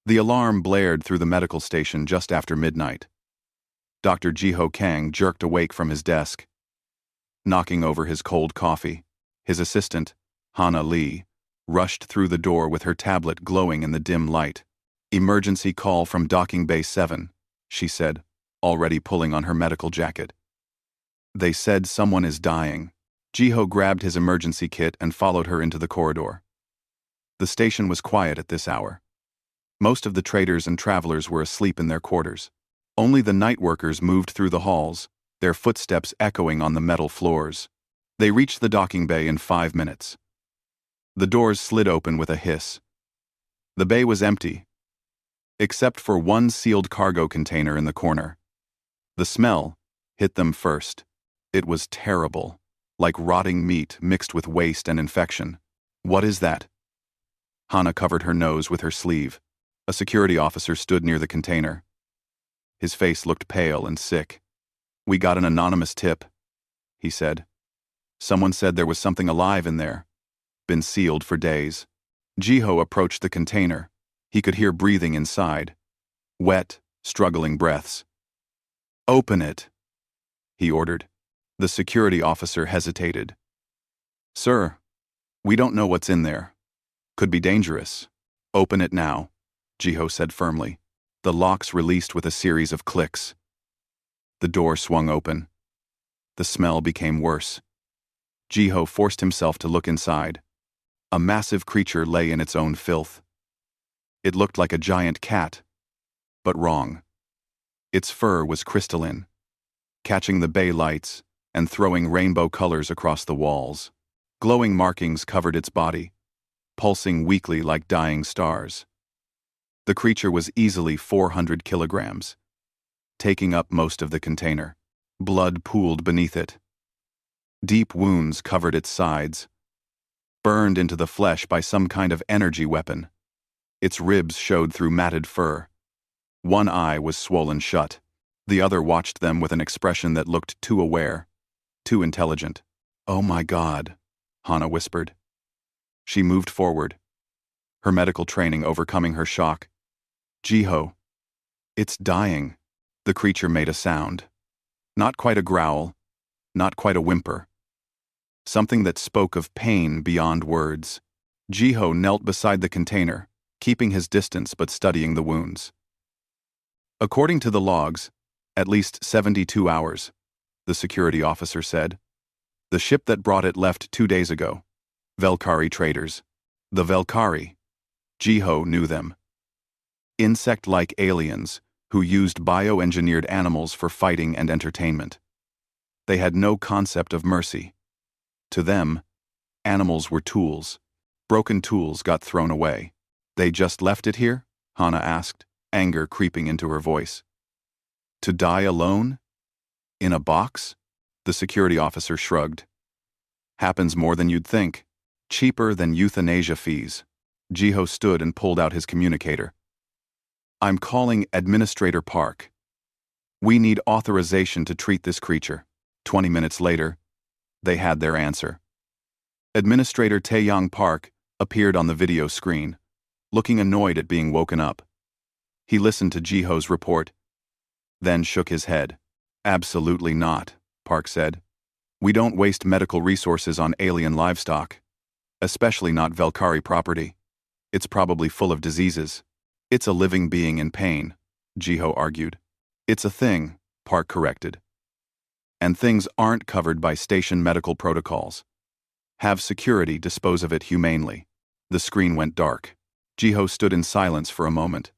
The alarm blared through the medical station just after midnight. Dr. Jiho Kang jerked awake from his desk, knocking over his cold coffee. His assistant, Hana Lee, rushed through the door with her tablet glowing in the dim light. "Emergency call from Docking Bay 7, she said, already pulling on her medical jacket. "They said someone is dying." Jiho grabbed his emergency kit and followed her into the corridor. The station was quiet at this hour. Most of the traders and travelers were asleep in their quarters. Only the night workers moved through the halls, their footsteps echoing on the metal floors. They reached the docking bay in 5 minutes. The doors slid open with a hiss. The bay was empty, except for one sealed cargo container in the corner. The smell hit them first. It was terrible, like rotting meat mixed with waste and infection. "What is that?" Hana covered her nose with her sleeve. A security officer stood near the container. His face looked pale and sick. "We got an anonymous tip," he said. "Someone said there was something alive in there. Been sealed for days." Jiho approached the container. He could hear breathing inside. Wet, struggling breaths. "Open it," he ordered. The security officer hesitated. "Sir, we don't know what's in there. Could be dangerous." "Open it now," Jiho said firmly. The locks released with a series of clicks. The door swung open. The smell became worse. Jiho forced himself to look inside. A massive creature lay in its own filth. It looked like a giant cat, but wrong. Its fur was crystalline, catching the bay lights and throwing rainbow colors across the walls. Glowing markings covered its body, pulsing weakly like dying stars. The creature was easily 400 kilograms, taking up most of the container. Blood pooled beneath it. Deep wounds covered its sides, burned into the flesh by some kind of energy weapon. Its ribs showed through matted fur. One eye was swollen shut. The other watched them with an expression that looked too aware, too intelligent. "Oh my God," Hana whispered. She moved forward, her medical training overcoming her shock. "Jiho, it's dying." The creature made a sound. Not quite a growl, not quite a whimper. Something that spoke of pain beyond words. Jiho knelt beside the container, keeping his distance but studying the wounds. "According to the logs, at least 72 hours, the security officer said. "The ship that brought it left 2 days ago. Velkari traders." The Velkari. Jiho knew them. Insect-like aliens who used bioengineered animals for fighting and entertainment. They had no concept of mercy. To them, animals were tools. Broken tools got thrown away. "They just left it here?" Hana asked, anger creeping into her voice. "To die alone? In a box?" The security officer shrugged. "Happens more than you'd think. Cheaper than euthanasia fees." Jiho stood and pulled out his communicator. "I'm calling Administrator Park. We need authorization to treat this creature." 20 minutes later, they had their answer. Administrator Taeyang Park appeared on the video screen, looking annoyed at being woken up. He listened to Jiho's report, then shook his head. "Absolutely not," Park said. "We don't waste medical resources on alien livestock, especially not Velkari property. It's probably full of diseases." "It's a living being in pain," Jiho argued. "It's a thing," Park corrected. "And things aren't covered by station medical protocols. Have security dispose of it humanely." The screen went dark. Jiho stood in silence for a moment.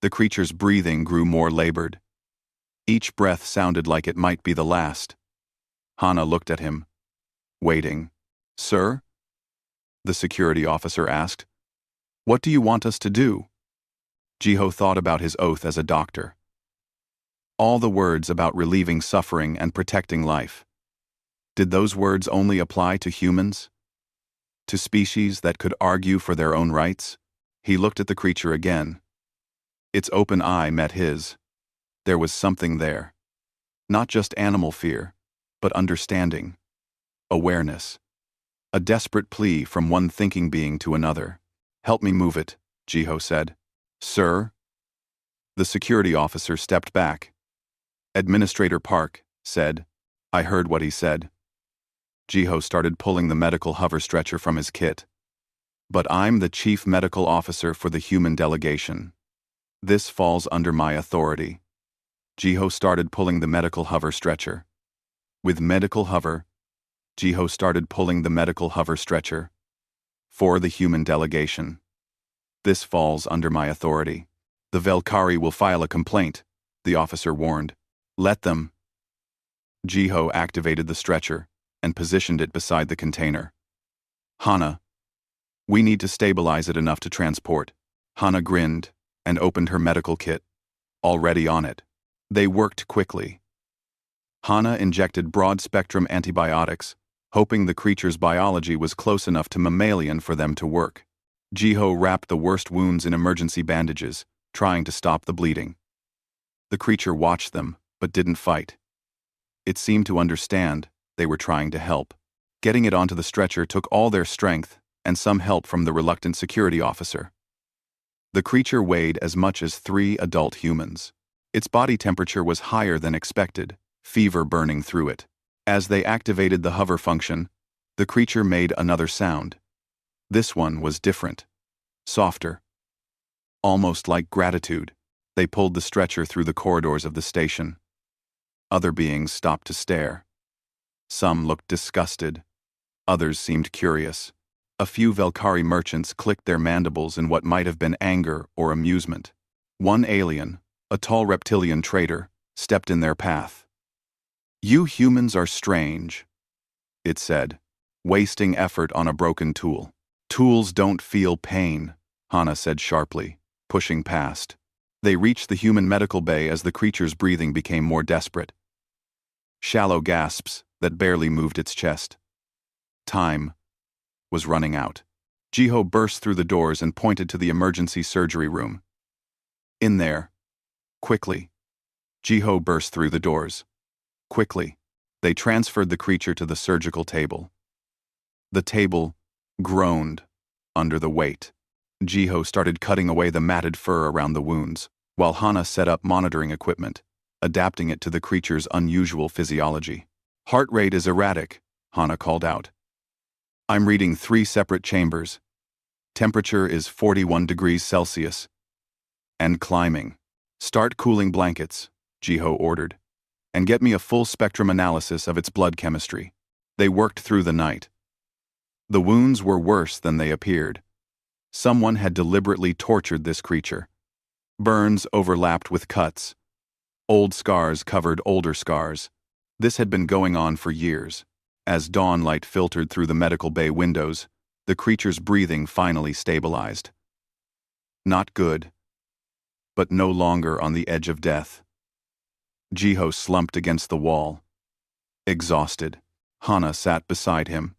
The creature's breathing grew more labored. Each breath sounded like it might be the last. Hana looked at him, waiting. "Sir?" the security officer asked. "What do you want us to do?" Jiho thought about his oath as a doctor. All the words about relieving suffering and protecting life. Did those words only apply to humans? To species that could argue for their own rights? He looked at the creature again. Its open eye met his. There was something there. Not just animal fear, but understanding. Awareness. A desperate plea from one thinking being to another. "Help me move it," Jiho said. Sir? The security officer stepped back. Administrator Park said, I heard what he said. Jiho started pulling the medical hover stretcher from his kit. But I'm the chief medical officer for the human delegation. This falls under my authority. Jiho started pulling the medical hover stretcher. With medical hover, Jiho started pulling the medical hover stretcher. For the human delegation. This falls under my authority. The Velkari will file a complaint, the officer warned. Let them. Jiho activated the stretcher and positioned it beside the container. Hana. We need to stabilize it enough to transport. Hana grinned and opened her medical kit. Already on it. They worked quickly. Hana injected broad-spectrum antibiotics, hoping the creature's biology was close enough to mammalian for them to work. Jiho wrapped the worst wounds in emergency bandages, trying to stop the bleeding. The creature watched them, but didn't fight. It seemed to understand they were trying to help. Getting it onto the stretcher took all their strength and some help from the reluctant security officer. The creature weighed as much as 3 adult humans. Its body temperature was higher than expected, fever burning through it. As they activated the hover function, the creature made another sound. This one was different. Softer. Almost like gratitude, they pulled the stretcher through the corridors of the station. Other beings stopped to stare. Some looked disgusted. Others seemed curious. A few Velkari merchants clicked their mandibles in what might have been anger or amusement. One alien, a tall reptilian trader, stepped in their path. You humans are strange, it said, wasting effort on a broken tool. Tools don't feel pain, Hana said sharply, pushing past. They reached the human medical bay as the creature's breathing became more desperate. Shallow gasps that barely moved its chest. Time was running out. Jiho burst through the doors and pointed to the emergency surgery room. In there. Quickly. Jiho burst through the doors. Quickly. They transferred the creature to the surgical table. The table groaned under the weight. Jiho started cutting away the matted fur around the wounds, while Hana set up monitoring equipment, adapting it to the creature's unusual physiology. Heart rate is erratic, Hana called out. I'm reading 3 separate chambers. Temperature is 41 degrees Celsius. And climbing. Start cooling blankets, Jiho ordered, and get me a full spectrum analysis of its blood chemistry. They worked through the night. The wounds were worse than they appeared. Someone had deliberately tortured this creature. Burns overlapped with cuts. Old scars covered older scars. This had been going on for years. As dawn light filtered through the medical bay windows, the creature's breathing finally stabilized. Not good, but no longer on the edge of death. Jiho slumped against the wall. Exhausted, Hana sat beside him.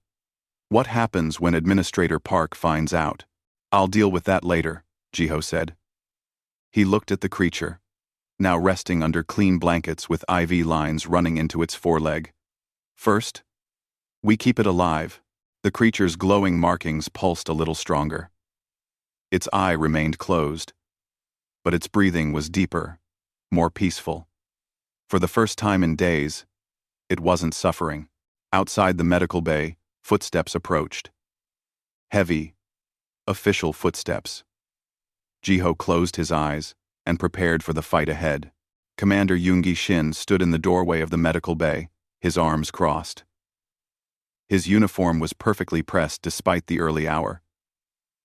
What happens when Administrator Park finds out? I'll deal with that later, Jiho said. He looked at the creature, now resting under clean blankets with IV lines running into its foreleg. First, we keep it alive. The creature's glowing markings pulsed a little stronger. Its eye remained closed, but its breathing was deeper, more peaceful. For the first time in days, it wasn't suffering. Outside the medical bay, footsteps approached. Heavy, official footsteps. Jiho closed his eyes and prepared for the fight ahead. Commander Yoongi Shin stood in the doorway of the medical bay, his arms crossed. His uniform was perfectly pressed despite the early hour.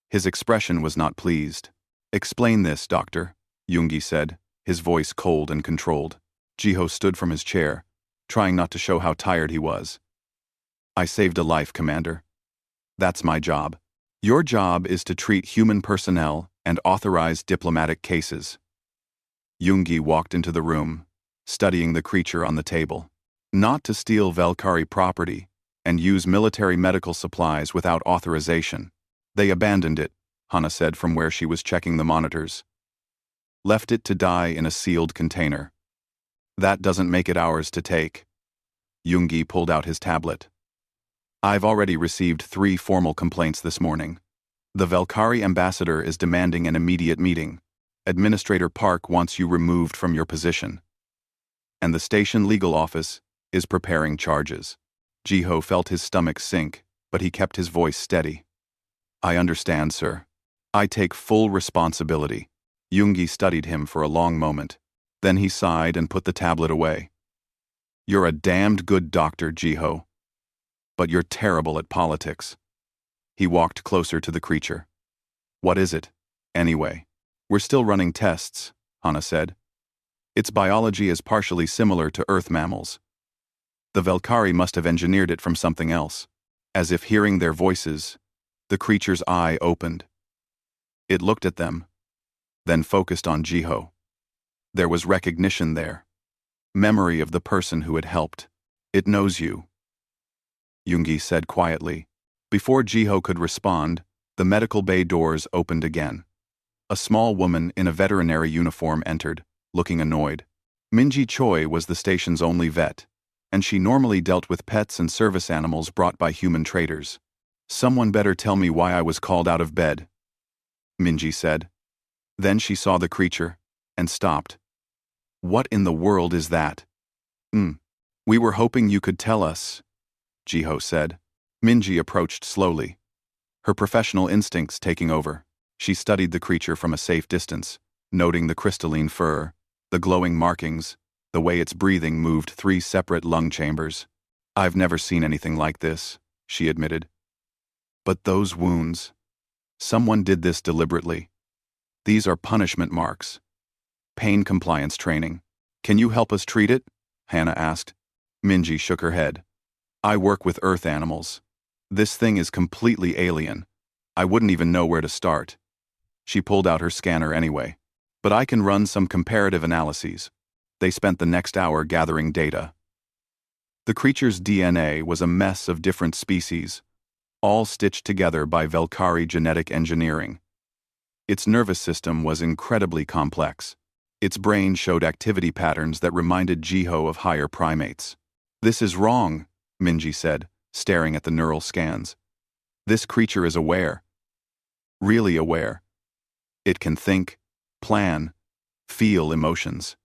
His expression was not pleased. Explain this, Doctor, Yoongi said, his voice cold and controlled. Jiho stood from his chair, trying not to show how tired he was. I saved a life, Commander. That's my job. Your job is to treat human personnel and authorize diplomatic cases. Yoongi walked into the room, studying the creature on the table. Not to steal Velkari property and use military medical supplies without authorization. They abandoned it, Hana said from where she was checking the monitors. Left it to die in a sealed container. That doesn't make it ours to take. Yoongi pulled out his tablet. I've already received 3 formal complaints this morning. The Velkari ambassador is demanding an immediate meeting. Administrator Park wants you removed from your position. And the station legal office is preparing charges. Jiho felt his stomach sink, but he kept his voice steady. I understand, sir. I take full responsibility. Yoongi studied him for a long moment. Then he sighed and put the tablet away. You're a damned good doctor, Jiho. But you're terrible at politics. He walked closer to the creature. What is it? Anyway. We're still running tests, Hana said. Its biology is partially similar to Earth mammals. The Velkari must have engineered it from something else. As if hearing their voices, the creature's eye opened. It looked at them, then focused on Jiho. There was recognition there. Memory of the person who had helped. It knows you. Yoongi said quietly. Before Jiho could respond, the medical bay doors opened again. A small woman in a veterinary uniform entered, looking annoyed. Minji Choi was the station's only vet, and she normally dealt with pets and service animals brought by human traders. Someone better tell me why I was called out of bed, Minji said. Then she saw the creature, and stopped. What in the world is that? We were hoping you could tell us, Jiho said. Minji approached slowly, her professional instincts taking over. She studied the creature from a safe distance, noting the crystalline fur, the glowing markings, the way its breathing moved 3 separate lung chambers. I've never seen anything like this, she admitted. But those wounds. Someone did this deliberately. These are punishment marks. Pain compliance training. Can you help us treat it? Hana asked. Minji shook her head. I work with earth animals. This thing is completely alien. I wouldn't even know where to start. She pulled out her scanner anyway. But I can run some comparative analyses. They spent the next hour gathering data. The creature's DNA was a mess of different species, all stitched together by Velkari genetic engineering. Its nervous system was incredibly complex. Its brain showed activity patterns that reminded Jiho of higher primates. This is wrong, Minji said, staring at the neural scans. This creature is aware. Really aware. It can think, plan, feel emotions.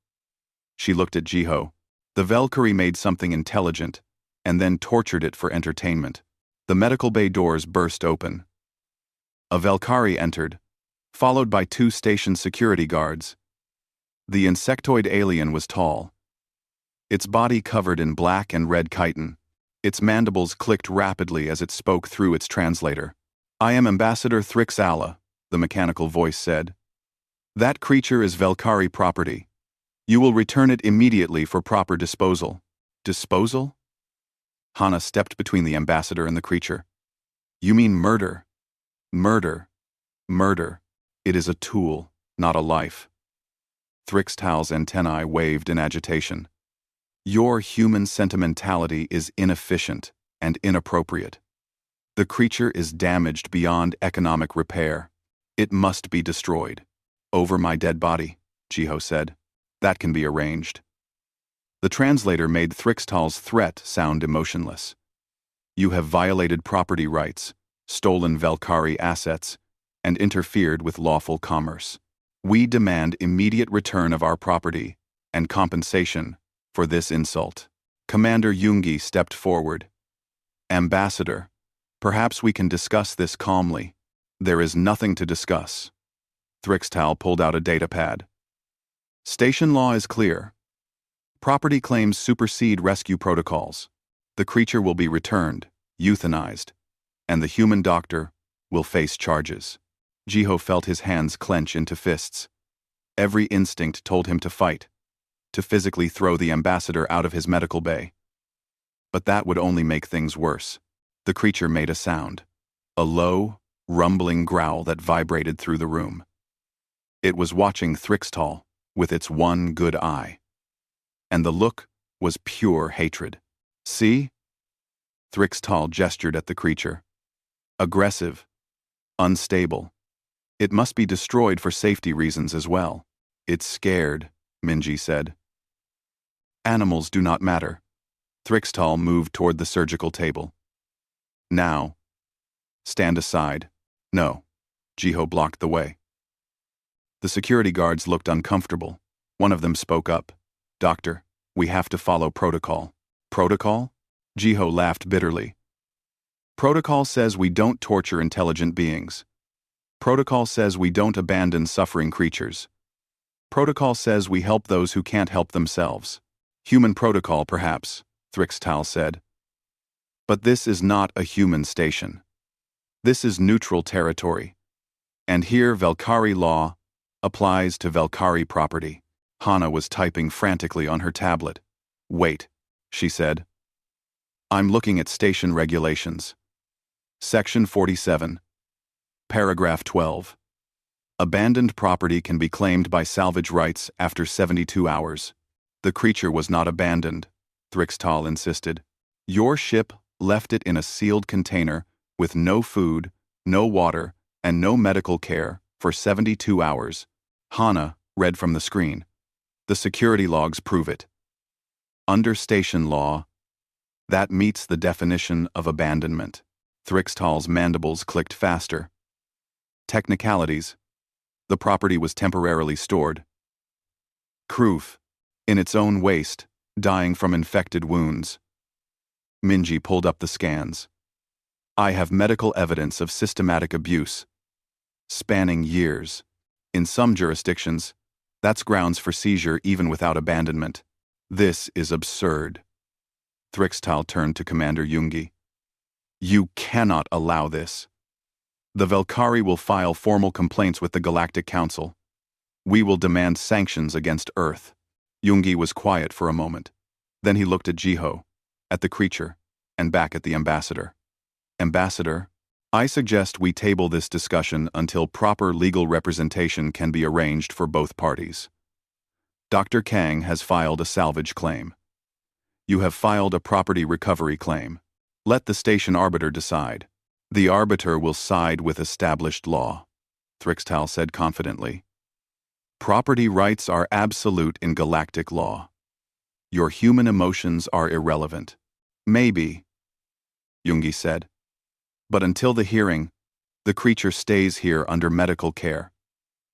She looked at Jiho. The Velkari made something intelligent, and then tortured it for entertainment. The medical bay doors burst open. A Velkari entered, followed by 2 station security guards. The insectoid alien was tall. Its body covered in black and red chitin. Its mandibles clicked rapidly as it spoke through its translator. I am Ambassador Thrixala, the mechanical voice said. That creature is Velkari property. You will return it immediately for proper disposal. Disposal? Hana stepped between the ambassador and the creature. You mean murder? Murder. Murder. It is a tool, not a life. Thrixtal's antennae waved in agitation. Your human sentimentality is inefficient and inappropriate. The creature is damaged beyond economic repair. It must be destroyed. Over my dead body, Jiho said. That can be arranged. The translator made Thrixtal's threat sound emotionless. You have violated property rights, stolen Velkari assets, and interfered with lawful commerce. We demand immediate return of our property and compensation for this insult. Commander Yoongi stepped forward. Ambassador, perhaps we can discuss this calmly. There is nothing to discuss. Thrixtal pulled out a datapad. Station law is clear. Property claims supersede rescue protocols. The creature will be returned, euthanized, and the human doctor will face charges. Jiho felt his hands clench into fists. Every instinct told him to fight, to physically throw the ambassador out of his medical bay. But that would only make things worse. The creature made a sound, a low, rumbling growl that vibrated through the room. It was watching Thrixtal with its one good eye. And the look was pure hatred. See? Thrixtal gestured at the creature. Aggressive. Unstable. It must be destroyed for safety reasons as well. It's scared, Minji said. Animals do not matter. Thrixtal moved toward the surgical table. Now. Stand aside. No. Jiho blocked the way. The security guards looked uncomfortable. One of them spoke up. "Doctor, we have to follow protocol." "Protocol?" Jiho laughed bitterly. "Protocol says we don't torture intelligent beings. Protocol says we don't abandon suffering creatures. Protocol says we help those who can't help themselves." "Human protocol, perhaps," Thrixtal said. "But this is not a human station. This is neutral territory. And here Velkari law applies to Velkari property." Hana was typing frantically on her tablet. "Wait," she said. "I'm looking at station regulations. Section 47. Paragraph 12. Abandoned property can be claimed by salvage rights after 72 hours. The creature was not abandoned," Thrixtal insisted. "Your ship left it in a sealed container with no food, no water, and no medical care for 72 hours. Hana read from the screen. "The security logs prove it. Under station law, that meets the definition of abandonment." Thrixtal's mandibles clicked faster. "Technicalities. The property was temporarily stored. Kroof, in its own waste, dying from infected wounds." Minji pulled up the scans. "I have medical evidence of systematic abuse, spanning years. In some jurisdictions, that's grounds for seizure even without abandonment. This is absurd." Thrixtal turned to Commander Jungi. "You cannot allow this. The Velkari will file formal complaints with the Galactic Council. We will demand sanctions against Earth." Jungi was quiet for a moment. Then he looked at Jiho, at the creature, and back at the ambassador. "Ambassador, I suggest we table this discussion until proper legal representation can be arranged for both parties. Dr. Kang has filed a salvage claim. You have filed a property recovery claim. Let the station arbiter decide. The arbiter will side with established law," Thrixtal said confidently. "Property rights are absolute in galactic law. Your human emotions are irrelevant." "Maybe," Jungi said. "But until the hearing, the creature stays here under medical care.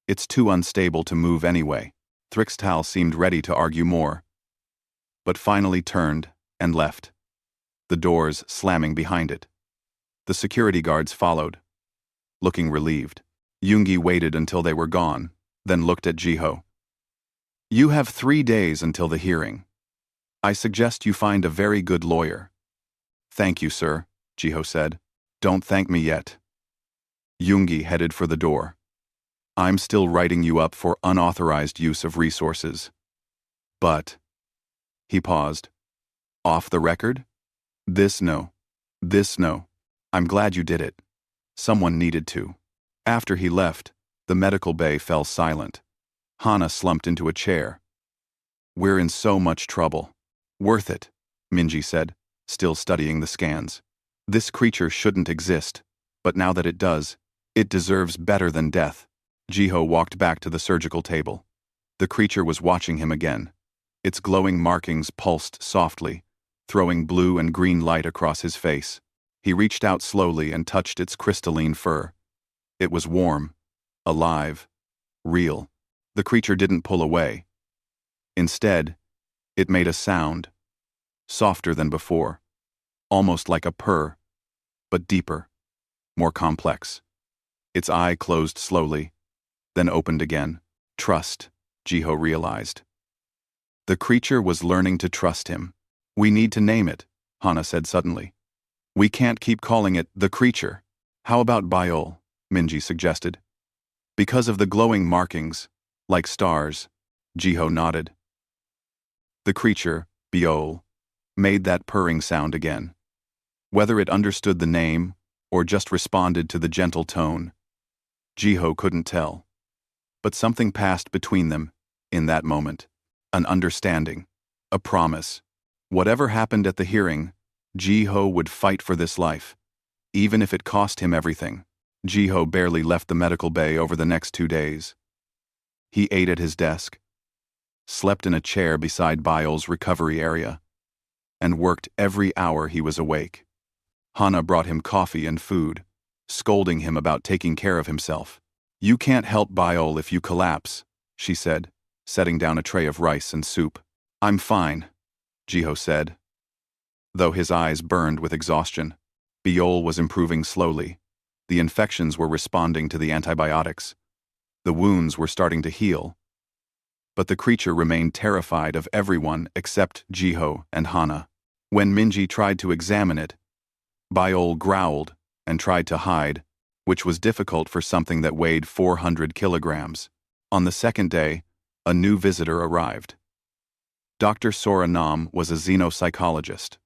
It's too unstable to move anyway." Thrixtal seemed ready to argue more, but finally turned and left, the doors slamming behind it. The security guards followed, looking relieved. Jungi waited until they were gone, then looked at Jiho. "You have 3 days until the hearing. I suggest you find a very good lawyer." "Thank you, sir," Jiho said. "Don't thank me yet." Jungi headed for the door. "I'm still writing you up for unauthorized use of resources. But..." He paused. "Off the record? This no. This no. I'm glad you did it. Someone needed to." After he left, the medical bay fell silent. Hana slumped into a chair. "We're in so much trouble." "Worth it," Minji said, still studying the scans. "This creature shouldn't exist, but now that it does, it deserves better than death." Jiho walked back to the surgical table. The creature was watching him again. Its glowing markings pulsed softly, throwing blue and green light across his face. He reached out slowly and touched its crystalline fur. It was warm, alive, real. The creature didn't pull away. Instead, it made a sound, softer than before, almost like a purr, but deeper, more complex. Its eye closed slowly, then opened again. Trust, Jiho realized. The creature was learning to trust him. "We need to name it," Hana said suddenly. "We can't keep calling it the creature. How about Biol?" Minji suggested. "Because of the glowing markings, like stars," Jiho nodded. The creature, Biol, made that purring sound again. Whether it understood the name or just responded to the gentle tone, Jiho couldn't tell. But something passed between them in that moment. An understanding, a promise. Whatever happened at the hearing, Jiho would fight for this life, even if it cost him everything. Jiho barely left the medical bay over the next 2 days. He ate at his desk, slept in a chair beside Biol's recovery area, and worked every hour he was awake. Hana brought him coffee and food, scolding him about taking care of himself. You can't help Biol if you collapse, she said, setting down a tray of rice and soup. I'm fine, Jiho said. Though his eyes burned with exhaustion, Biol was improving slowly. The infections were responding to the antibiotics. The wounds were starting to heal. But the creature remained terrified of everyone except Jiho and Hana. When Minji tried to examine it, Biol growled and tried to hide, which was difficult for something that weighed 400 kilograms. On the second day, a new visitor arrived. Dr. Sora Nam was a xenopsychologist,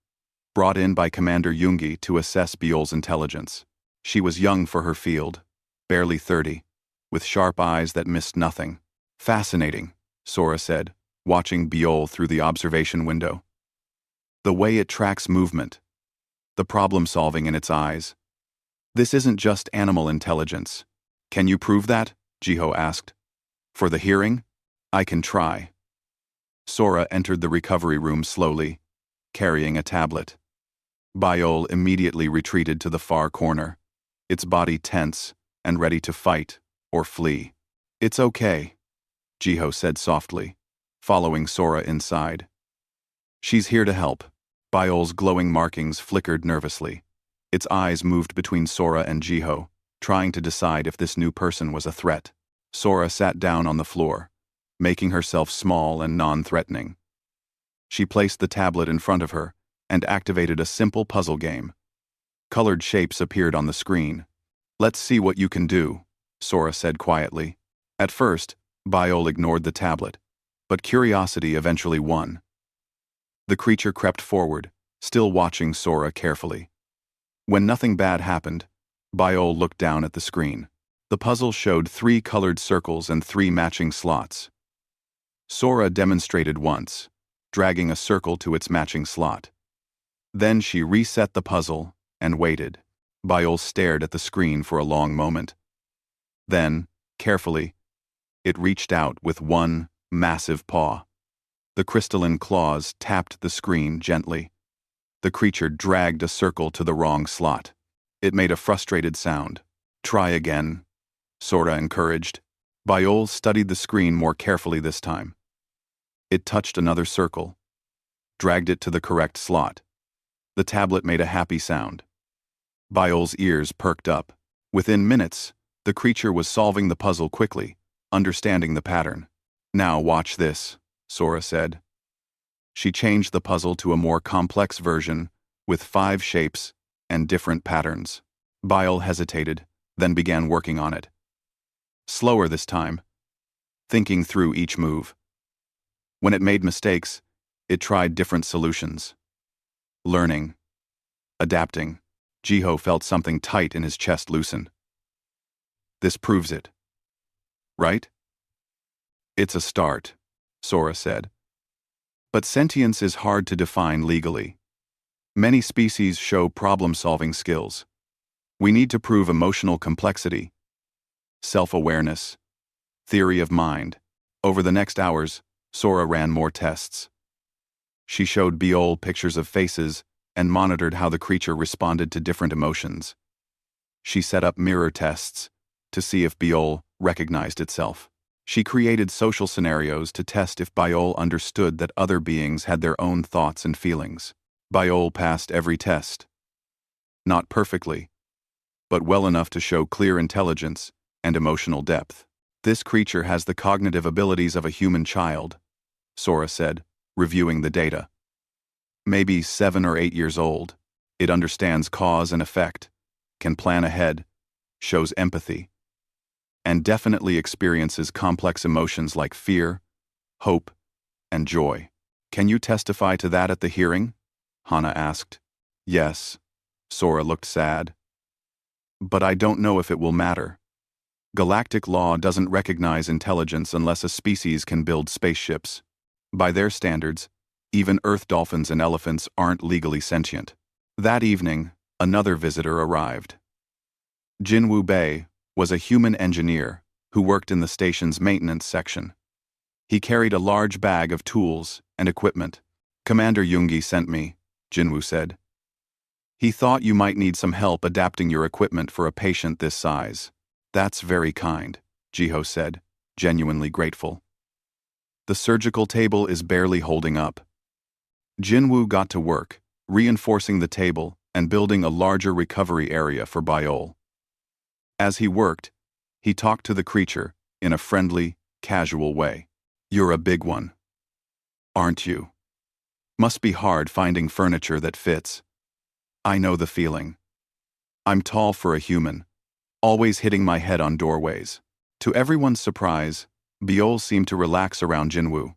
brought in by Commander Yoongi to assess Biol's intelligence. She was young for her field, barely 30, with sharp eyes that missed nothing. Fascinating, Sora said, watching Biol through the observation window. The way it tracks movement, the problem-solving in its eyes. This isn't just animal intelligence. Can you prove that? Jiho asked. For the hearing? I can try. Sora entered the recovery room slowly, carrying a tablet. Biol immediately retreated to the far corner, its body tense and ready to fight or flee. It's okay, Jiho said softly, following Sora inside. She's here to help. Biol's glowing markings flickered nervously. Its eyes moved between Sora and Jiho, trying to decide if this new person was a threat. Sora sat down on the floor, making herself small and non-threatening. She placed the tablet in front of her and activated a simple puzzle game. Colored shapes appeared on the screen. Let's see what you can do, Sora said quietly. At first, Biol ignored the tablet, but curiosity eventually won. The creature crept forward, still watching Sora carefully. When nothing bad happened, Biol looked down at the screen. The puzzle showed 3 colored circles and 3 matching slots. Sora demonstrated once, dragging a circle to its matching slot. Then she reset the puzzle and waited. Biol stared at the screen for a long moment. Then, carefully, it reached out with one massive paw. The crystalline claws tapped the screen gently. The creature dragged a circle to the wrong slot. It made a frustrated sound. Try again, Sora encouraged. Biol studied the screen more carefully this time. It touched another circle, dragged it to the correct slot. The tablet made a happy sound. Biol's ears perked up. Within minutes, the creature was solving the puzzle quickly, understanding the pattern. Now watch this, Sora said. She changed the puzzle to a more complex version, with 5 shapes and different patterns. Biol hesitated, then began working on it. Slower this time, thinking through each move. When it made mistakes, it tried different solutions. Learning. Adapting. Jiho felt something tight in his chest loosen. This proves it. Right? It's a start, Sora said. But sentience is hard to define legally. Many species show problem-solving skills. We need to prove emotional complexity, self-awareness, theory of mind. Over the next hours, Sora ran more tests. She showed Biol pictures of faces and monitored how the creature responded to different emotions. She set up mirror tests to see if Biol recognized itself. She created social scenarios to test if Biol understood that other beings had their own thoughts and feelings. Biol passed every test. Not perfectly, but well enough to show clear intelligence and emotional depth. This creature has the cognitive abilities of a human child, Sora said, reviewing the data. Maybe 7 or 8 years old. It understands cause and effect, can plan ahead, shows empathy, and definitely experiences complex emotions like fear, hope, and joy. Can you testify to that at the hearing? Hana asked. Yes. Sora looked sad. But I don't know if it will matter. Galactic law doesn't recognize intelligence unless a species can build spaceships. By their standards, even Earth dolphins and elephants aren't legally sentient. That evening, another visitor arrived. Jinwoo Bei was a human engineer who worked in the station's maintenance section. He carried a large bag of tools and equipment. Commander Yoongi sent me, Jinwoo said. He thought you might need some help adapting your equipment for a patient this size. That's very kind, Jiho said, genuinely grateful. The surgical table is barely holding up. Jinwoo got to work, reinforcing the table and building a larger recovery area for Biol. As he worked, he talked to the creature in a friendly, casual way. You're a big one, aren't you? Must be hard finding furniture that fits. I know the feeling. I'm tall for a human, always hitting my head on doorways. To everyone's surprise, Biol seemed to relax around Jinwoo.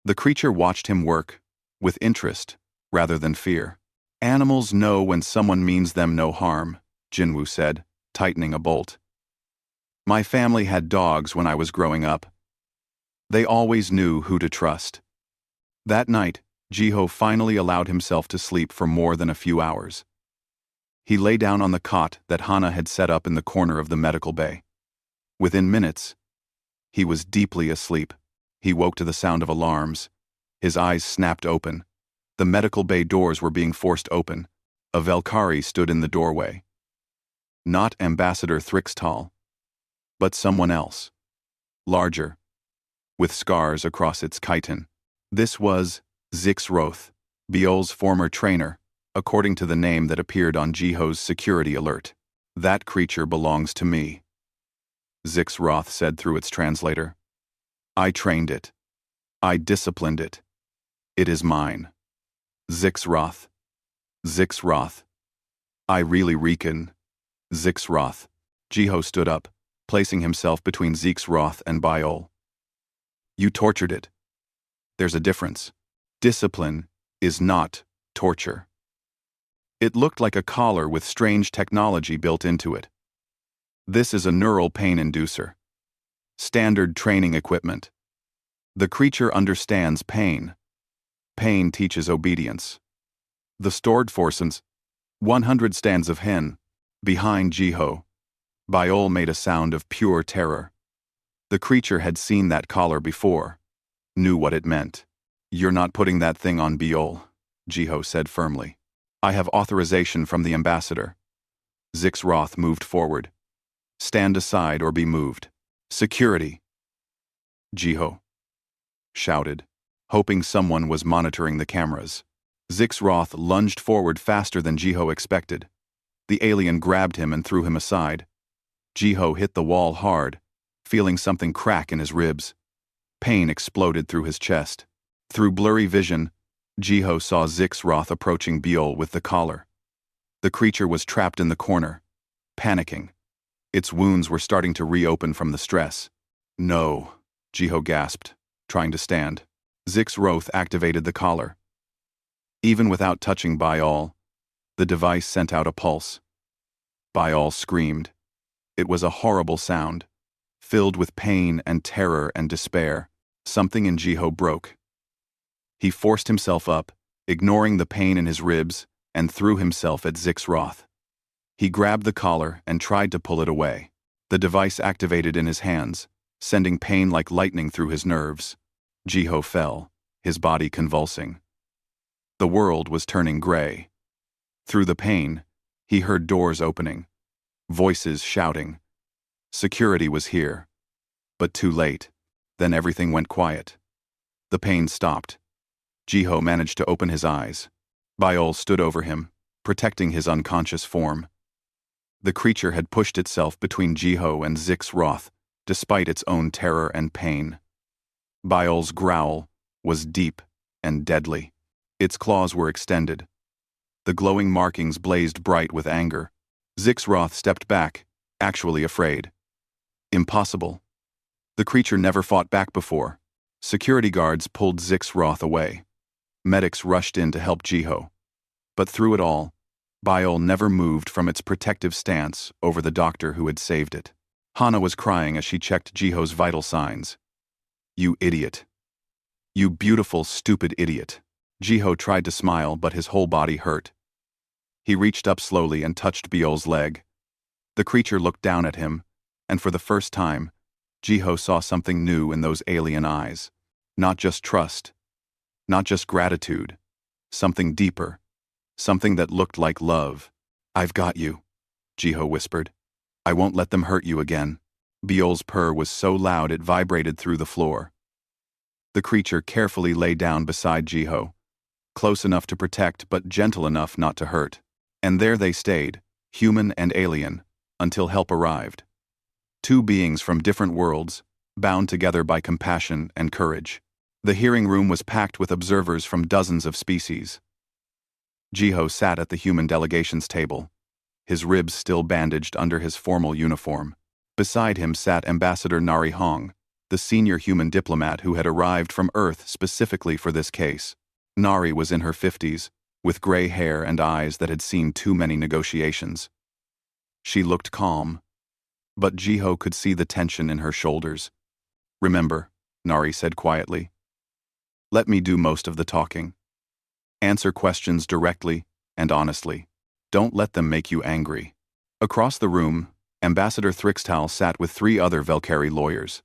The creature watched him work, with interest, rather than fear. Animals know when someone means them no harm, Jinwoo said, tightening a bolt. My family had dogs when I was growing up. They always knew who to trust. That night, Jiho finally allowed himself to sleep for more than a few hours. He lay down on the cot that Hana had set up in the corner of the medical bay. Within minutes, he was deeply asleep. He woke to the sound of alarms. His eyes snapped open. The medical bay doors were being forced open. A Velkari stood in the doorway. Not Ambassador Thrixtal, but someone else. Larger, with scars across its chitin. This was Zixroth, Biol's former trainer, according to the name that appeared on Jiho's security alert. That creature belongs to me, Zixroth said through its translator. I trained it. I disciplined it. It is mine. Zixroth. Zixroth. I really reckon. Zixroth. Jiho stood up, placing himself between Zixroth and Biol. You tortured it. There's a difference. Discipline is not torture. It looked like a collar with strange technology built into it. This is a neural pain inducer. Standard training equipment. The creature understands pain. Pain teaches obedience. The stored forces, 100 stands of hen, behind Jiho. Biol made a sound of pure terror. The creature had seen that collar before, knew what it meant. You're not putting that thing on Biol, Jiho said firmly. I have authorization from the ambassador. Zixroth moved forward. Stand aside or be moved. Security. Jiho shouted, hoping someone was monitoring the cameras. Zixroth lunged forward faster than Jiho expected. The alien grabbed him and threw him aside. Jiho hit the wall hard, feeling something crack in his ribs. Pain exploded through his chest. Through blurry vision, Jiho saw Zixroth approaching Biol with the collar. The creature was trapped in the corner, panicking. Its wounds were starting to reopen from the stress. No, Jiho gasped, trying to stand. Zixroth activated the collar. Even without touching Biol, the device sent out a pulse. Biol screamed. It was a horrible sound, filled with pain and terror and despair. Something in Jiho broke. He forced himself up, ignoring the pain in his ribs, and threw himself at Zixroth. He grabbed the collar and tried to pull it away. The device activated in his hands, sending pain like lightning through his nerves. Jiho fell, his body convulsing. The world was turning gray. Through the pain, he heard doors opening, voices shouting. Security was here, but too late. Then everything went quiet. The pain stopped. Jiho managed to open his eyes. Biol stood over him, protecting his unconscious form. The creature had pushed itself between Jiho and Zixroth, despite its own terror and pain. Biol's growl was deep and deadly. Its claws were extended. The glowing markings blazed bright with anger. Zixroth stepped back, actually afraid. Impossible. The creature never fought back before. Security guards pulled Zixroth away. Medics rushed in to help Jiho. But through it all, Biol never moved from its protective stance over the doctor who had saved it. Hana was crying as she checked Jiho's vital signs. You idiot. You beautiful, stupid idiot. Jiho tried to smile, but his whole body hurt. He reached up slowly and touched Biol's leg. The creature looked down at him, and for the first time, Jiho saw something new in those alien eyes. Not just trust, not just gratitude, something deeper, something that looked like love. I've got you, Jiho whispered. I won't let them hurt you again. Biol's purr was so loud it vibrated through the floor. The creature carefully lay down beside Jiho, close enough to protect but gentle enough not to hurt. And there they stayed, human and alien, until help arrived. Two beings from different worlds, bound together by compassion and courage. The hearing room was packed with observers from dozens of species. Jiho sat at the human delegation's table, his ribs still bandaged under his formal uniform. Beside him sat Ambassador Nari Hong, the senior human diplomat who had arrived from Earth specifically for this case. Nari was in her 50s, with gray hair and eyes that had seen too many negotiations. She looked calm, but Jiho could see the tension in her shoulders. Remember, Nari said quietly. Let me do most of the talking. Answer questions directly and honestly. Don't let them make you angry. Across the room, Ambassador Thrixtal sat with 3 other Velkari lawyers.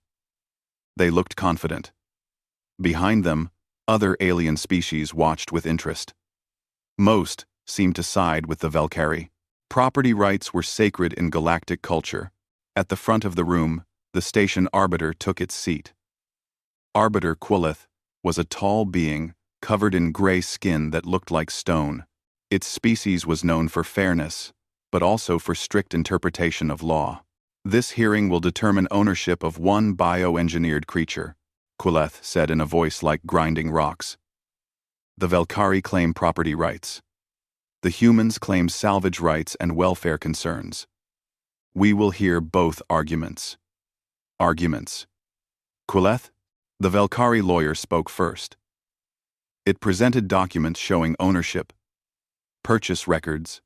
They looked confident. Behind them, other alien species watched with interest. Most seemed to side with the Velkari. Property rights were sacred in galactic culture. At the front of the room, the station arbiter took its seat. Arbiter Quillith was a tall being covered in gray skin that looked like stone. Its species was known for fairness, but also for strict interpretation of law. This hearing will determine ownership of one bioengineered creature, Quillith said in a voice like grinding rocks. The Velkari claim property rights. The humans claim salvage rights and welfare concerns. We will hear both arguments. Arguments. Quillith, the Velkari lawyer, spoke first. It presented documents showing ownership, purchase records,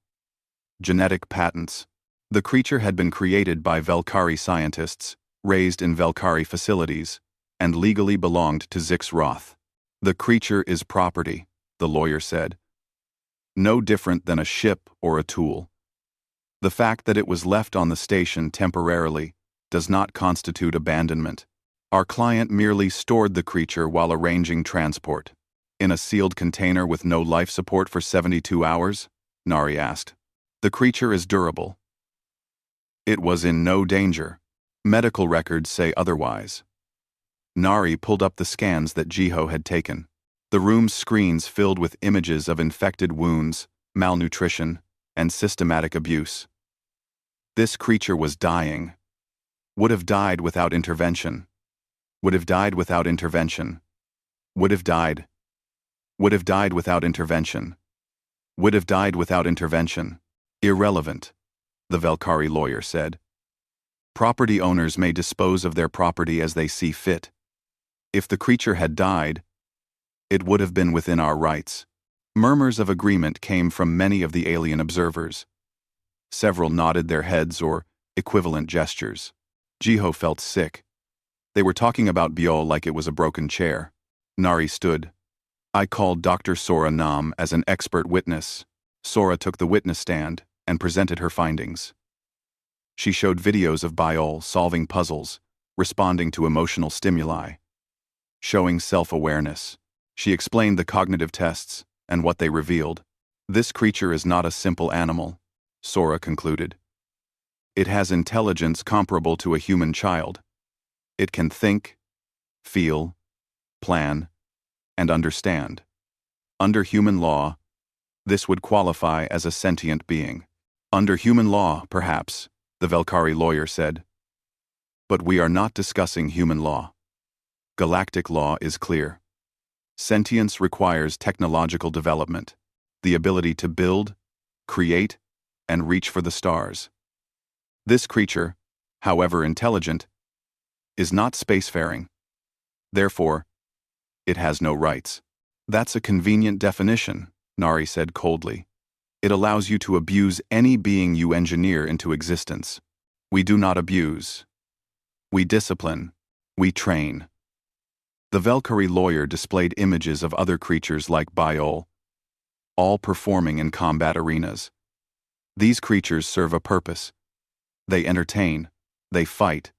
genetic patents. The creature had been created by Velkari scientists, raised in Velkari facilities, and legally belonged to Zix Roth. The creature is property, the lawyer said. No different than a ship or a tool. The fact that it was left on the station temporarily does not constitute abandonment. Our client merely stored the creature while arranging transport. In a sealed container with no life support for 72 hours? Nari asked. The creature is durable. It was in no danger. Medical records say otherwise. Nari pulled up the scans that Jiho had taken. The room's screens filled with images of infected wounds, malnutrition, and systematic abuse. This creature was dying. Would have died without intervention. Would have died without intervention. Would have died. Would have died without intervention. Would have died without intervention. Irrelevant, the Velkari lawyer said. Property owners may dispose of their property as they see fit. If the creature had died, it would have been within our rights. Murmurs of agreement came from many of the alien observers. Several nodded their heads or equivalent gestures. Jiho felt sick. They were talking about Biol like it was a broken chair. Nari stood. I called Dr. Sora Nam as an expert witness. Sora took the witness stand and presented her findings. She showed videos of Biol solving puzzles, responding to emotional stimuli, showing self-awareness. She explained the cognitive tests and what they revealed. This creature is not a simple animal, Sora concluded. It has intelligence comparable to a human child. It can think, feel, plan, and understand. Under human law, this would qualify as a sentient being. Under human law, perhaps, the Velkari lawyer said. But we are not discussing human law. Galactic law is clear. Sentience requires technological development, the ability to build, create, and reach for the stars. This creature, however intelligent, is not spacefaring. Therefore, it has no rights. That's a convenient definition, Nari said coldly. It allows you to abuse any being you engineer into existence. We do not abuse. We discipline. We train. The Velkari lawyer displayed images of other creatures like Biol, all performing in combat arenas. These creatures serve a purpose. They entertain, they fight,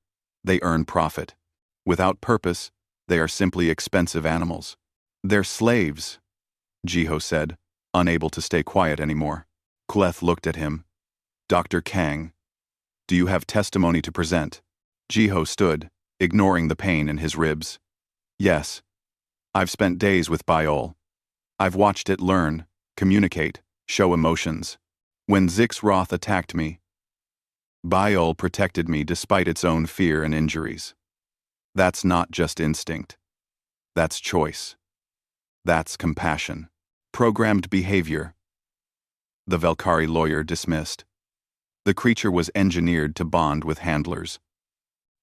they earn profit. Without purpose, they are simply expensive animals. They're slaves, Jiho said, unable to stay quiet anymore. Quillith looked at him. Dr. Kang, Do you have testimony to present? Jiho stood, ignoring the pain in his ribs. Yes. I've spent days with Biol. I've watched it learn, communicate, show emotions. When Zixroth attacked me, Biol protected me despite its own fear and injuries. That's not just instinct. That's choice. That's compassion. Programmed behavior. The Velkari lawyer dismissed. The creature was engineered to bond with handlers.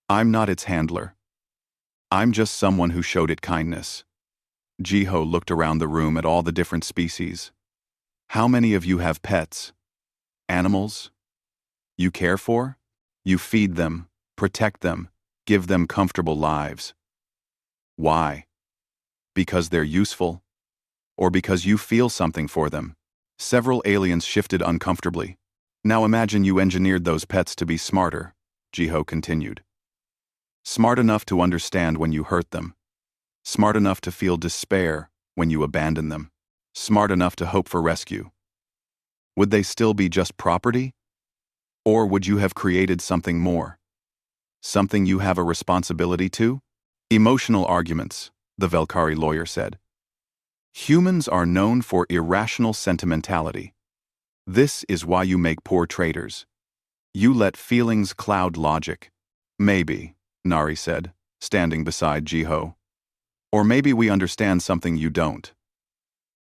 I'm not its handler. I'm just someone who showed it kindness. Jiho looked around the room at all the different species. How many of you have pets? Animals? You care for? You feed them, protect them, give them comfortable lives. Why? Because they're useful? Or because you feel something for them? Several aliens shifted uncomfortably. Now imagine you engineered those pets to be smarter, Jiho continued. Smart enough to understand when you hurt them. Smart enough to feel despair when you abandon them. Smart enough to hope for rescue. Would they still be just property? Or would you have created something more? Something you have a responsibility to? Emotional arguments, the Velkari lawyer said. Humans are known for irrational sentimentality. This is why you make poor traders. You let feelings cloud logic. Maybe, Nari said, standing beside Jiho. Or maybe we understand something you don't.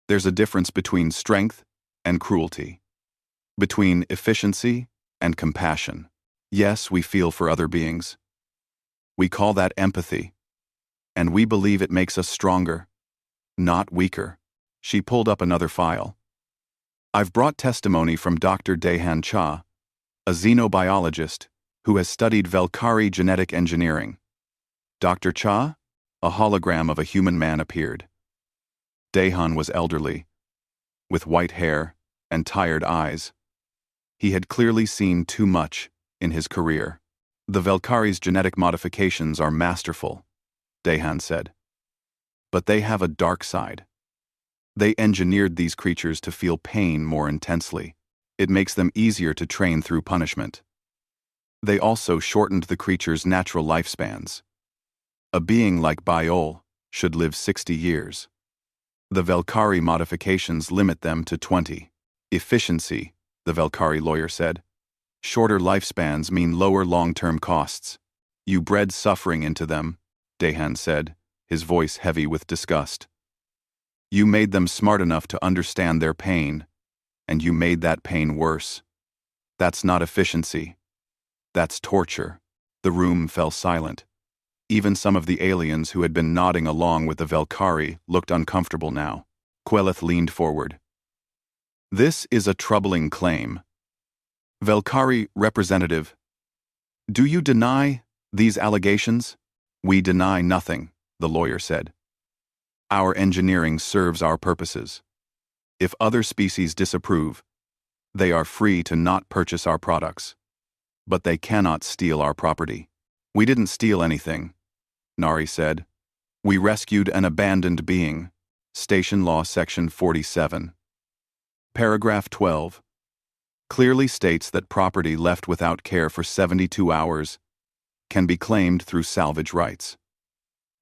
There's a difference between strength and cruelty. Between efficiency and compassion. Yes, we feel for other beings. We call that empathy. And we believe it makes us stronger, not weaker. She pulled up another file. I've brought testimony from Dr. Dehan Cha, a xenobiologist who has studied Velkari genetic engineering. Dr. Cha? A hologram of a human man appeared. Dehan was elderly, with white hair and tired eyes. He had clearly seen too much in his career. The Velkari's genetic modifications are masterful, Dehan said. But they have a dark side. They engineered these creatures to feel pain more intensely. It makes them easier to train through punishment. They also shortened the creatures' natural lifespans. A being like Biol should live 60 years. The Velkari modifications limit them to 20. Efficiency, the Velkari lawyer said. Shorter lifespans mean lower long-term costs. You bred suffering into them, Dehan said, his voice heavy with disgust. You made them smart enough to understand their pain, and you made that pain worse. That's not efficiency. That's torture. The room fell silent. Even some of the aliens who had been nodding along with the Velkari looked uncomfortable now. Queleth leaned forward. This is a troubling claim. Velkari representative, do you deny these allegations? We deny nothing, the lawyer said. Our engineering serves our purposes. If other species disapprove, they are free to not purchase our products. But they cannot steal our property. We didn't steal anything, Nari said. We rescued an abandoned being. Station Law Section 47. Paragraph 12. Clearly states that property left without care for 72 hours can be claimed through salvage rights.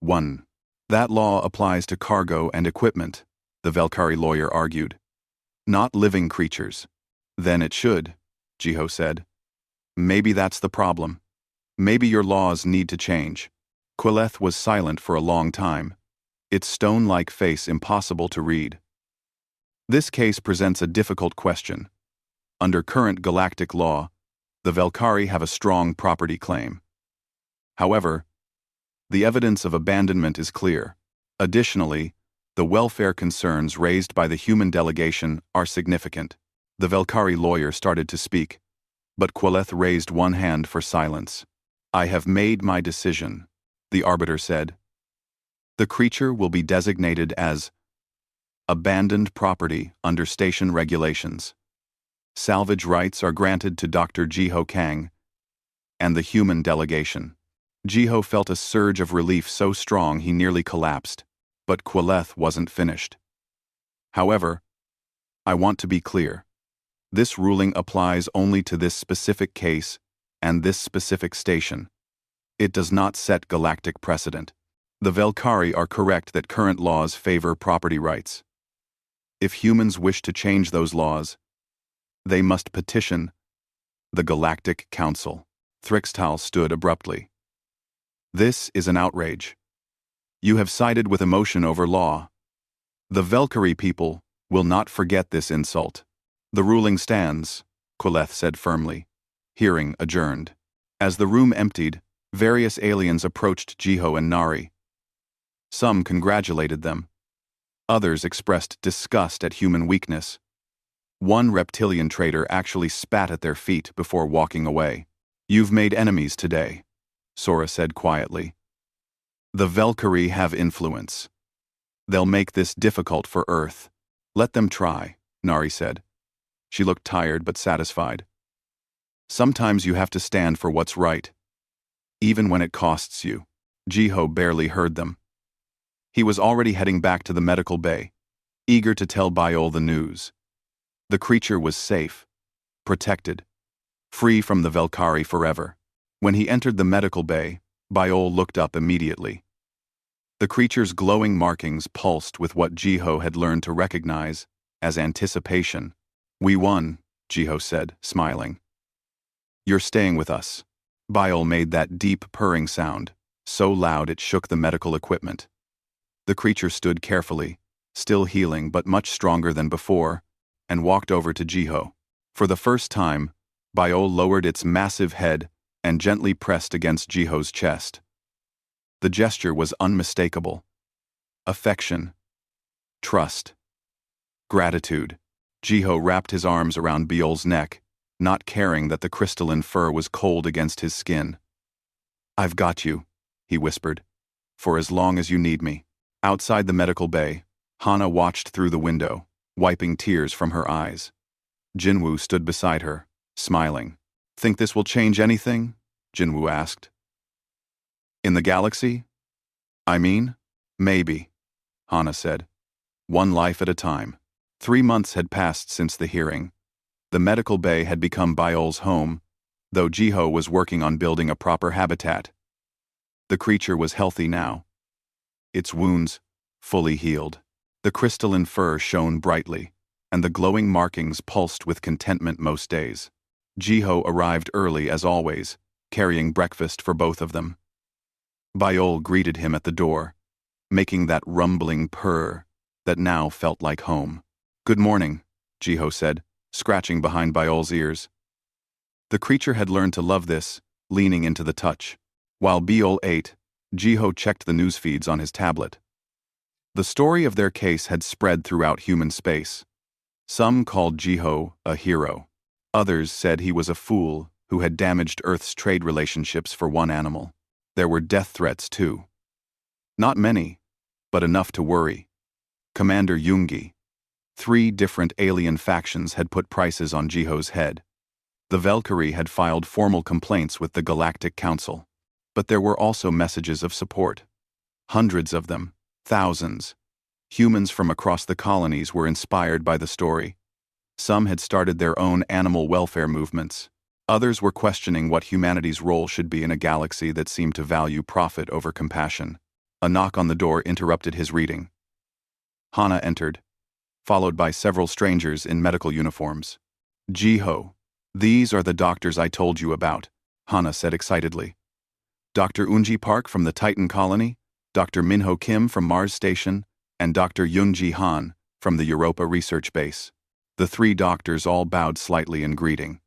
1. That law applies to cargo and equipment, the Velkari lawyer argued. Not living creatures. Then it should, Jiho said. Maybe that's the problem. Maybe your laws need to change. Queleth was silent for a long time, its stone-like face impossible to read. This case presents a difficult question. Under current galactic law, the Velkari have a strong property claim. However, the evidence of abandonment is clear. Additionally, the welfare concerns raised by the human delegation are significant. The Velkari lawyer started to speak, but Queleth raised one hand for silence. I have made my decision, the arbiter said. The creature will be designated as abandoned property under station regulations. Salvage rights are granted to Dr. Jiho Kang and the human delegation. Jiho felt a surge of relief so strong he nearly collapsed, but Queleth wasn't finished. However, I want to be clear. This ruling applies only to this specific case and this specific station. It does not set galactic precedent. The Velkari are correct that current laws favor property rights. If humans wish to change those laws, they must petition the Galactic Council. Thrixtal stood abruptly. This is an outrage. You have sided with emotion over law. The Velkari people will not forget this insult. The ruling stands, Quilleth said firmly. Hearing adjourned. As the room emptied, various aliens approached Jiho and Nari. Some congratulated them. Others expressed disgust at human weakness. One reptilian trader actually spat at their feet before walking away. You've made enemies today, Sora said quietly. The Velkari have influence. They'll make this difficult for Earth. Let them try, Nari said. She looked tired but satisfied. Sometimes you have to stand for what's right, even when it costs you. Jiho barely heard them. He was already heading back to the medical bay, eager to tell Biol the news. The creature was safe, protected, free from the Velkari forever. When he entered the medical bay, Biol looked up immediately. The creature's glowing markings pulsed with what Jiho had learned to recognize as anticipation. We won, Jiho said, smiling. You're staying with us. Biol made that deep purring sound, so loud it shook the medical equipment. The creature stood carefully, still healing but much stronger than before, and walked over to Jiho. For the first time, Biol lowered its massive head and gently pressed against Jiho's chest. The gesture was unmistakable. Affection. Trust. Gratitude. Jiho wrapped his arms around Biol's neck, not caring that the crystalline fur was cold against his skin. I've got you, he whispered, for as long as you need me. Outside the medical bay, Hana watched through the window, wiping tears from her eyes. Jinwoo stood beside her, smiling. Think this will change anything? Jinwoo asked. In the galaxy? I mean, maybe, Hana said. One life at a time. 3 months had passed since the hearing. The medical bay had become Biol's home, though Jiho was working on building a proper habitat. The creature was healthy now. Its wounds fully healed. The crystalline fur shone brightly, and the glowing markings pulsed with contentment most days. Jiho arrived early as always, carrying breakfast for both of them. Biol greeted him at the door, making that rumbling purr that now felt like home. Good morning, Jiho said, scratching behind Biol's ears. The creature had learned to love this, leaning into the touch. While Biol ate, Jiho checked the news feeds on his tablet. The story of their case had spread throughout human space. Some called Jiho a hero. Others said he was a fool who had damaged Earth's trade relationships for one animal. There were death threats, too. Not many, but enough to worry. Commander Yoongi. 3 different alien factions had put prices on Jiho's head. The Velkari had filed formal complaints with the Galactic Council. But there were also messages of support. Hundreds of them, thousands. Humans from across the colonies were inspired by the story. Some had started their own animal welfare movements. Others were questioning what humanity's role should be in a galaxy that seemed to value profit over compassion. A knock on the door interrupted his reading. Hana entered, followed by several strangers in medical uniforms. Jiho, these are the doctors I told you about, Hana said excitedly. Dr. Unji Park from the Titan colony, Dr. Minho Kim from Mars Station, and Dr. Yoonji Han from the Europa Research Base. The 3 doctors all bowed slightly in greeting.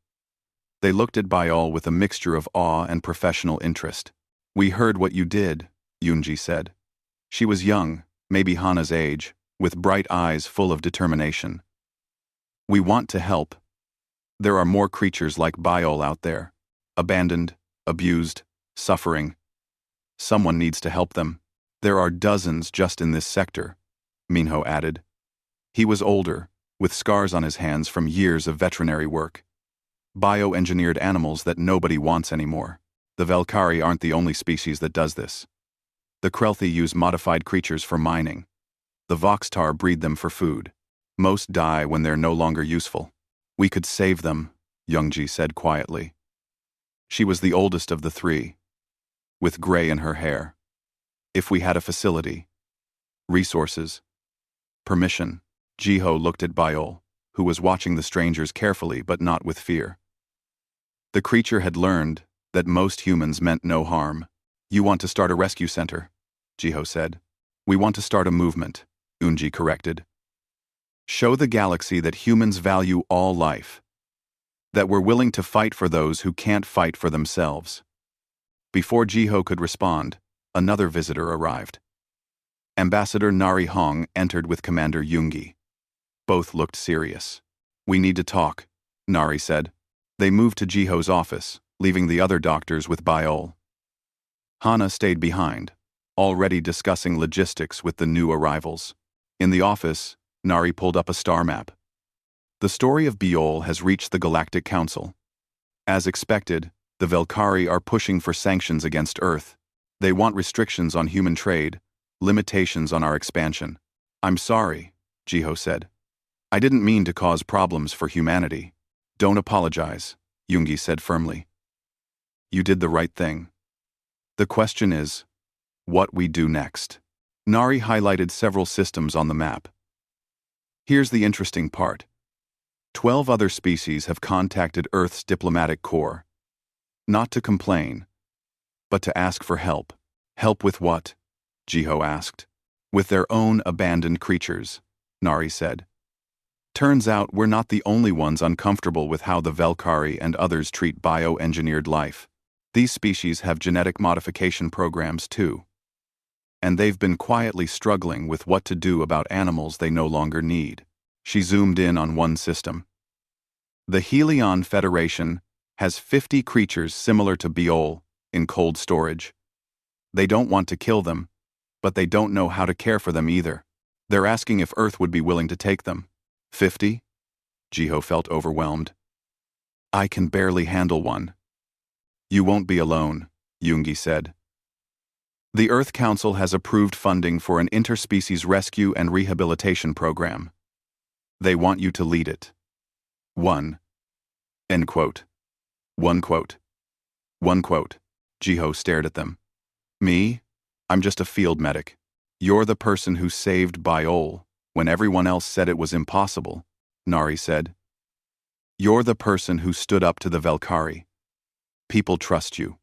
They looked at Biol with a mixture of awe and professional interest. We heard what you did, Yoonji said. She was young, maybe Hana's age, with bright eyes full of determination. We want to help. There are more creatures like Biol out there, abandoned, abused, suffering. Someone needs to help them. There are dozens just in this sector, Minho added. He was older, with scars on his hands from years of veterinary work. Bioengineered animals that nobody wants anymore. The Velkari aren't the only species that does this. The Krelthi use modified creatures for mining. The Voxtar breed them for food. Most die when they're no longer useful. We could save them, Youngji said quietly. She was the oldest of the three, with gray in her hair. If we had a facility, resources, permission, Jiho looked at Biol, who was watching the strangers carefully but not with fear. The creature had learned that most humans meant no harm. You want to start a rescue center, Jiho said. We want to start a movement, Unji corrected. Show the galaxy that humans value all life, that we're willing to fight for those who can't fight for themselves. Before Jiho could respond, another visitor arrived. Ambassador Nari Hong entered with Commander Yoongi. Both looked serious. We need to talk, Nari said. They moved to Jiho's office, leaving the other doctors with Biol. Hana stayed behind, already discussing logistics with the new arrivals. In the office, Nari pulled up a star map. The story of Biol has reached the Galactic Council. As expected, the Velkari are pushing for sanctions against Earth. They want restrictions on human trade, limitations on our expansion. I'm sorry, Jiho said. I didn't mean to cause problems for humanity. Don't apologize, Yoongi said firmly. You did the right thing. The question is, what we do next. Nari highlighted several systems on the map. Here's the interesting part. 12 other species have contacted Earth's diplomatic corps. Not to complain, but to ask for help. Help with what? Jiho asked. With their own abandoned creatures, Nari said. Turns out we're not the only ones uncomfortable with how the Velkari and others treat bioengineered life. These species have genetic modification programs too. And they've been quietly struggling with what to do about animals they no longer need. She zoomed in on one system. The Helion Federation has 50 creatures similar to Biol in cold storage. They don't want to kill them, but they don't know how to care for them either. They're asking if Earth would be willing to take them. 50? Jiho felt overwhelmed. I can barely handle one. You won't be alone, Yoongi said. The Earth Council has approved funding for an interspecies rescue and rehabilitation program. They want you to lead it. 1. End quote. 1 quote. 1 quote. Jiho stared at them. Me? I'm just a field medic. You're the person who saved Biol when everyone else said it was impossible, Nari said. You're the person who stood up to the Velkari. People trust you.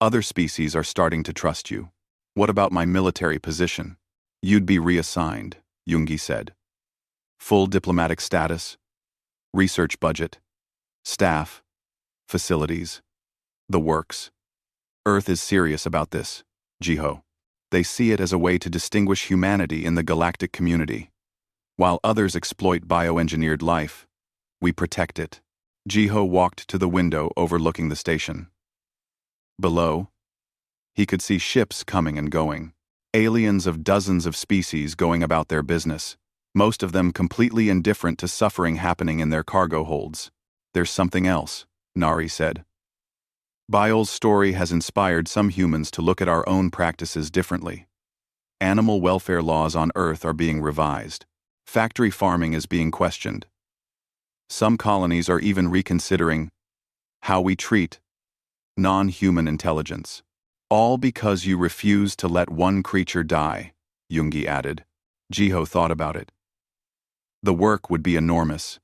Other species are starting to trust you. What about my military position? You'd be reassigned, Yoongi said. Full diplomatic status, research budget, staff, facilities, the works. Earth is serious about this, Jiho. They see it as a way to distinguish humanity in the galactic community. While others exploit bioengineered life, we protect it. Jiho walked to the window overlooking the station. Below, he could see ships coming and going, aliens of dozens of species going about their business, most of them completely indifferent to suffering happening in their cargo holds. There's something else, Nari said. Biol's story has inspired some humans to look at our own practices differently. Animal welfare laws on Earth are being revised. Factory farming is being questioned. Some colonies are even reconsidering how we treat non-human intelligence. All because you refuse to let one creature die, Yoongi added. Jiho thought about it. The work would be enormous.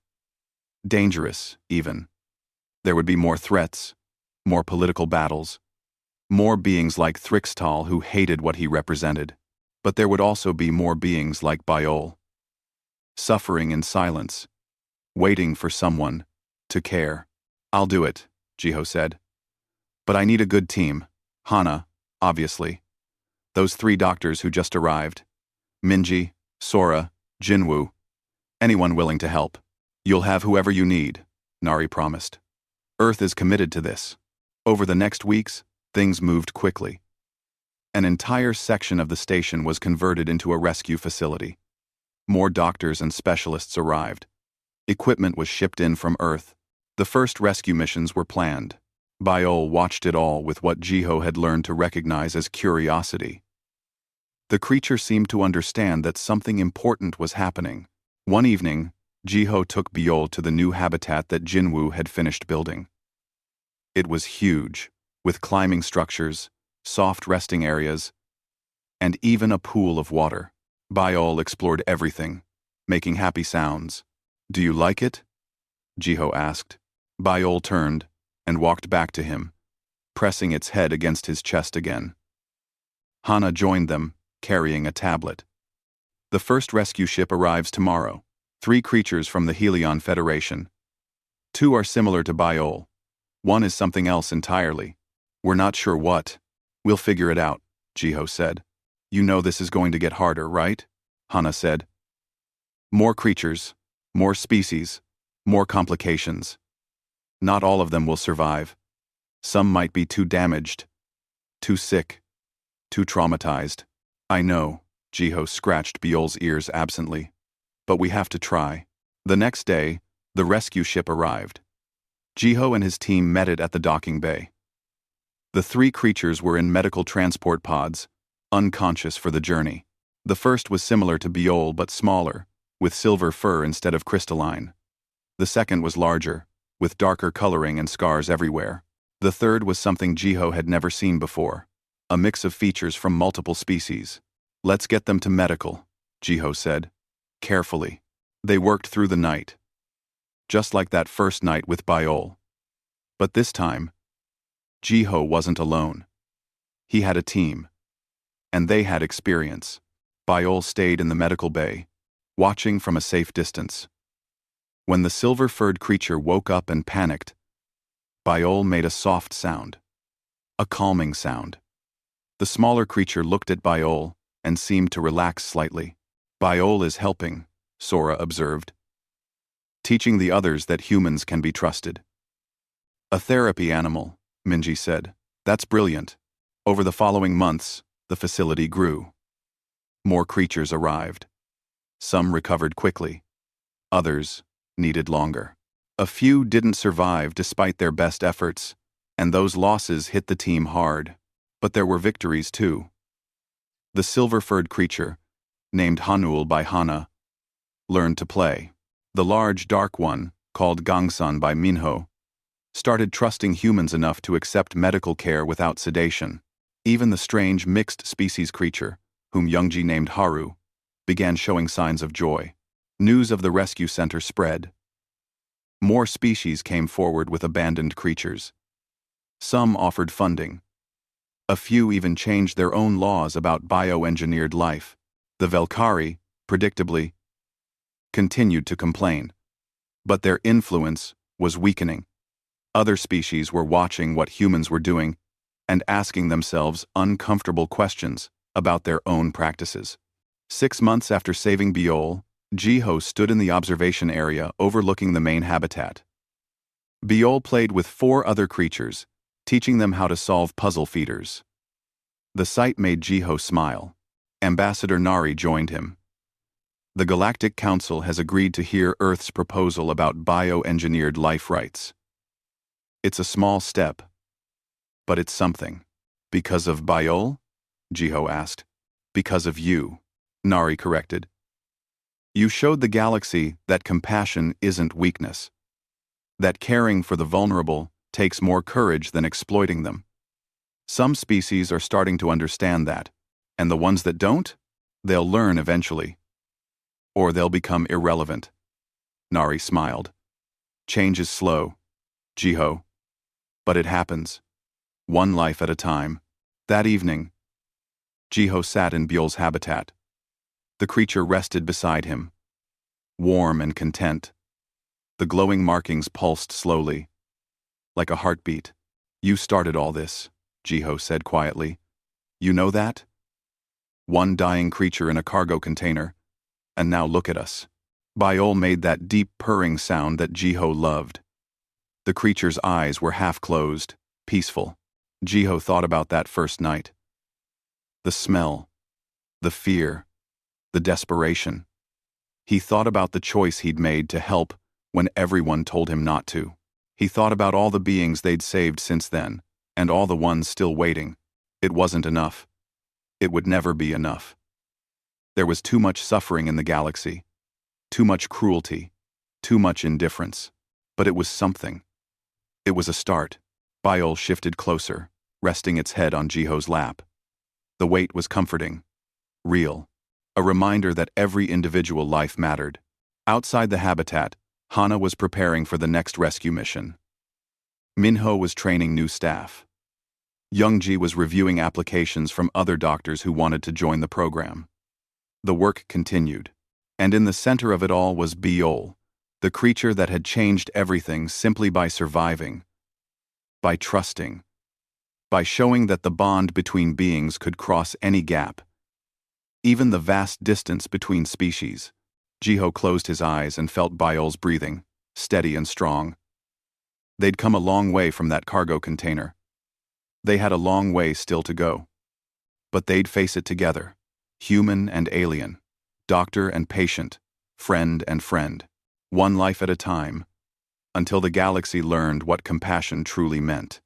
Dangerous, even. There would be more threats, more political battles, more beings like Thrixtal who hated what he represented. But there would also be more beings like Biol, suffering in silence, waiting for someone to care. I'll do it, Jiho said. But I need a good team. Hana, obviously. Those 3 doctors who just arrived. Minji, Sora, Jinwoo. Anyone willing to help. You'll have whoever you need, Nari promised. Earth is committed to this. Over the next weeks, things moved quickly. An entire section of the station was converted into a rescue facility. More doctors and specialists arrived. Equipment was shipped in from Earth. The first rescue missions were planned. Biol watched it all with what Jiho had learned to recognize as curiosity. The creature seemed to understand that something important was happening. One evening, Jiho took Biol to the new habitat that Jinwoo had finished building. It was huge, with climbing structures, soft resting areas, and even a pool of water. Biol explored everything, making happy sounds. "Do you like it?" Jiho asked. Biol turned and walked back to him, pressing its head against his chest again. Hana joined them, carrying a tablet. "The first rescue ship arrives tomorrow. 3 creatures from the Helion Federation. 2 are similar to Biol. 1 is something else entirely. We're not sure what. We'll figure it out," Jiho said. "You know this is going to get harder, right?" Hana said. "More creatures, more species, more complications. Not all of them will survive. Some might be too damaged, too sick, too traumatized." "I know," Jiho scratched Biol's ears absently. "But we have to try." The next day, the rescue ship arrived. Jiho and his team met it at the docking bay. The 3 creatures were in medical transport pods, unconscious for the journey. The first was similar to Biol but smaller, with silver fur instead of crystalline. The second was larger, with darker coloring and scars everywhere. The third was something Jiho had never seen before, a mix of features from multiple species. "Let's get them to medical," Jiho said. Carefully. They worked through the night. Just like that first night with Biol. But this time, Jiho wasn't alone. He had a team. And they had experience. Biol stayed in the medical bay, watching from a safe distance. When the silver-furred creature woke up and panicked, Biol made a soft sound. A calming sound. The smaller creature looked at Biol and seemed to relax slightly. "Biol is helping," Sora observed. "Teaching the others that humans can be trusted." "A therapy animal," Minji said. "That's brilliant." Over the following months, the facility grew. More creatures arrived. Some recovered quickly. Others needed longer. A few didn't survive despite their best efforts, and those losses hit the team hard. But there were victories too. The silver-furred creature, named Hanul by Hana, learned to play. The large dark one, called Gangsan by Minho, started trusting humans enough to accept medical care without sedation. Even the strange mixed-species creature, whom Youngji named Haru, began showing signs of joy. News of the rescue center spread. More species came forward with abandoned creatures. Some offered funding. A few even changed their own laws about bioengineered life. The Velkari, predictably, continued to complain. But their influence was weakening. Other species were watching what humans were doing and asking themselves uncomfortable questions about their own practices. 6 months after saving Biol, Jiho stood in the observation area overlooking the main habitat. Biol played with 4 other creatures, teaching them how to solve puzzle feeders. The sight made Jiho smile. Ambassador Nari joined him. "The Galactic Council has agreed to hear Earth's proposal about bioengineered life rights. It's a small step, but it's something." "Because of Biol?" Jiho asked. "Because of you," Nari corrected. "You showed the galaxy that compassion isn't weakness. That caring for the vulnerable takes more courage than exploiting them. Some species are starting to understand that, and the ones that don't, they'll learn eventually. Or they'll become irrelevant." Nari smiled. "Change is slow, Jiho. But it happens. One life at a time." That evening, Jiho sat in Biol's habitat. The creature rested beside him, warm and content. The glowing markings pulsed slowly, like a heartbeat. "You started all this," Jiho said quietly. "You know that? One dying creature in a cargo container, and now look at us." Biol made that deep purring sound that Jiho loved. The creature's eyes were half closed, peaceful. Jiho thought about that first night. The smell, the fear, the desperation. He thought about the choice he'd made to help when everyone told him not to. He thought about all the beings they'd saved since then, and all the ones still waiting. It wasn't enough. It would never be enough. There was too much suffering in the galaxy, too much cruelty, too much indifference. But it was something. It was a start. Biol shifted closer, resting its head on Jiho's lap. The weight was comforting, real, a reminder that every individual life mattered. Outside the habitat, Hana was preparing for the next rescue mission. Minho was training new staff. Youngji was reviewing applications from other doctors who wanted to join the program. The work continued, and in the center of it all was Biol, the creature that had changed everything simply by surviving, by trusting, by showing that the bond between beings could cross any gap, even the vast distance between species. Jiho closed his eyes and felt Biol's breathing, steady and strong. They'd come a long way from that cargo container. They had a long way still to go. But they'd face it together, human and alien, doctor and patient, friend and friend, one life at a time, until the galaxy learned what compassion truly meant.